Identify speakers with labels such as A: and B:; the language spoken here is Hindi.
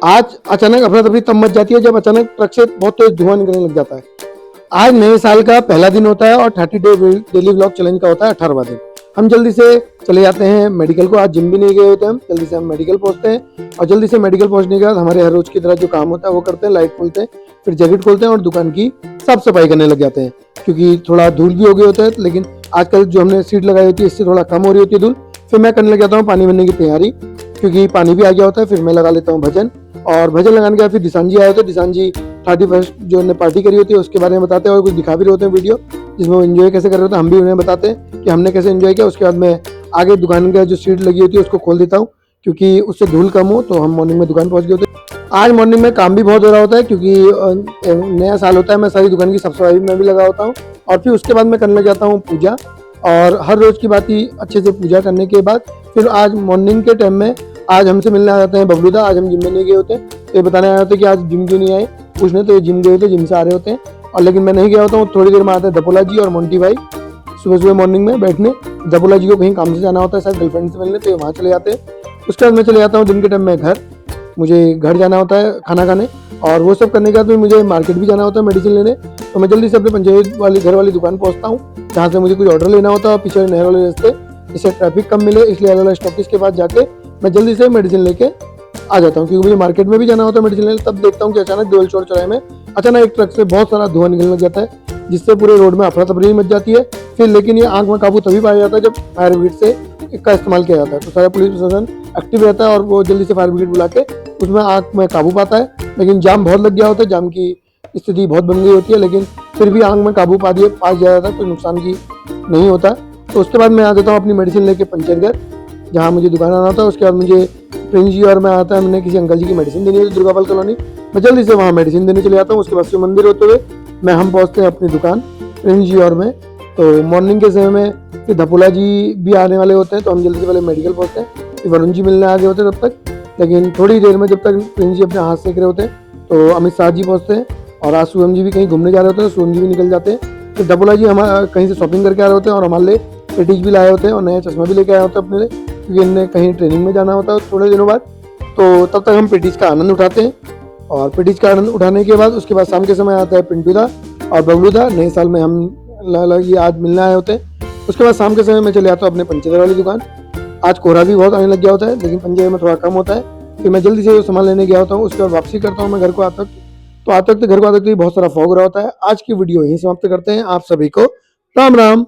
A: आज अचानक अफरा तफरी तब मच जाती है जब अचानक ट्रक से बहुत तेज धुआं निकलने लग जाता है। आज नए साल का पहला दिन होता है और 30 डे डेली व्लॉग चैलेंज का होता है 18वां दिन। हम जल्दी से चले जाते हैं मेडिकल को। आज जिम भी नहीं गए होते हम, जल्दी से हम मेडिकल पहुंचते हैं और जल्दी से मेडिकल पहुंचने के बाद हमारे हर रोज की तरह जो काम होता है वो करते हैं। लाइट खोलते हैं, फिर जैकेट खोलते हैं और दुकान की साफ सफाई करने लग जाते हैं, क्योंकि थोड़ा धूल भी हो गई होता है। लेकिन आजकल जो हमने सीट लगाई होती है इससे थोड़ा कम हो रही होती है धूल। फिर मैं करने लग जाता हूँ पानी भरने की तैयारी, क्योंकि पानी भी आ गया होता है। फिर मैं लगा लेता हूँ भजन, और भजन लगाने के बाद फिर दिशान जी आए होते हैं। दिशान जी 31st जो हमने पार्टी करी होती है उसके बारे में बताते हैं और कुछ दिखा भी रहे होते हैं वीडियो, जिसमें वो एंजॉय कैसे कर रहे होते हैं। हम भी उन्हें बताते हैं कि हमने कैसे एंजॉय किया। उसके बाद मैं आगे दुकान का जो सीट लगी होती है उसको खोल देता हूँ, क्योंकि उससे धूल कम हो। तो हम मॉर्निंग में दुकान पहुंच गए होते हैं। आज मॉर्निंग में काम भी बहुत हो रहा होता है, क्योंकि नया साल होता है। मैं सारी दुकान की साफ सफाई में भी लगा होता हूँ और फिर उसके बाद मैं करने लग जाता हूँ पूजा। और हर रोज की बात ही अच्छे से पूजा करने के बाद फिर आज मॉर्निंग के टाइम में आज हमसे मिलने आ जाते हैं बबलूदा। आज हम जिम में नहीं गए होते, तो ये बताने आए होते कि आज जिम क्यों नहीं आए पूछने। तो ये जिम गए होते, जिम से आ रहे होते हैं। और लेकिन मैं नहीं गया होता हूँ। थोड़ी देर में आते हैं दपोला जी और मोंटी भाई सुबह सुबह मॉर्निंग में बैठने। दपोला जी को कहीं काम से जाना होता है, शायद गर्लफ्रेंड से मिलने, तो वहाँ चले जाते हैं। उसके बाद मैं चले जाता हूँ दिन के टाइम में घर। मुझे घर जाना होता है खाना खाने, और वो सब करने के बाद मुझे मार्केट भी जाना होता है मेडिसिन लेने। तो मैं जल्दी से अपने पंचायत वाली घर वाली दुकान पहुँचता हूँ, जहाँ से मुझे कुछ ऑर्डर लेना होता है। और पीछे नहर वाले रास्ते जिससे ट्रैफिक कम मिले, इसलिए अलग अलग स्टॉपिस के बाद जाके मैं जल्दी से मेडिसिन लेके आ जाता हूँ, क्योंकि मुझे मार्केट में भी जाना होता है मेडिसिन लेने। तब देखता हूँ कि अचानक देवल चौर चौराहे में अचानक एक ट्रक से बहुत सारा धुआं निकलने लग जाता है, जिससे पूरे रोड में अफरा तफरी मच जाती है। फिर लेकिन ये आग में काबू तभी पाया जाता है जब फायर ब्रिगेड से इसका इस्तेमाल किया जाता है। तो सारा पुलिस प्रशासन एक्टिव रहता है और वो जल्दी से फायर ब्रिगेड बुला के उसमें आग में काबू पाता है। लेकिन जाम बहुत लग गया होता है, जाम की स्थिति बहुत बन गई होती है, लेकिन फिर भी आग में काबू पा दिया जाता है, कोई नुकसान की नहीं होता। तो उसके बाद मैं आ जाता हूँ अपनी मेडिसिन लेके पंचायत घर, जहाँ मुझे दुकान आना होता है। उसके बाद मुझे प्रिंस जी और मैं आता है, हमने किसी अंकल जी की मेडिसिन देनी होती है दुर्गापाल कॉलोनी। मैं जल्दी से वहाँ मेडिसिन देने चले जाता हूँ। उसके बाद से मंदिर होते हुए हम पहुँचते हैं अपनी दुकान, प्रिंस जी और मैं। तो मॉर्निंग के समय में फिर धपोला जी भी आने वाले होते हैं, तो हम जल्दी से पहले मेडिकल पहुँचते हैं। फिर वरुण जी मिलने आ गए होते हैं तब तक। लेकिन थोड़ी देर में जब तक प्रिंस जी अपने हाथ सेक रहे होते हैं तो अमित शाह जी पहुँचते हैं, और आज सुवम जी भी कहीं घूमने जा रहे होते हैं, सुवम जी भी निकल जाते हैं। फिर धपोला जी हम कहीं से शॉपिंग करके आ रहे होते हैं और हमारे लिए पेटीज भी लाए होते हैं और नया चश्मा भी लेके आए होते हैं अपने लिए, क्योंकि इन्हें कहीं ट्रेनिंग में जाना होता है थोड़े दिनों बाद। तो तब तक हम पेटीज का आनंद उठाते हैं, और पेटीज का आनंद उठाने के बाद उसके बाद शाम के समय आता है पिंटू दा और बबलू दा। नए साल में हम ये आज मिलने आए होते हैं। उसके बाद शाम के समय में चले आता हूँ अपने पंचेतर वाली दुकान। आज कोहरा भी बहुत आने लग गया होता है, लेकिन पंचेतर में थोड़ा कम होता है। फिर मैं जल्दी से वो सामान लेने गया होता हूँ। उसके बाद वापसी करता हूँ मैं घर को आता तक। तो आता तक घर को आते बहुत सारा फॉग रहा होता है। आज की वीडियो यहीं समाप्त करते हैं। आप सभी को राम राम।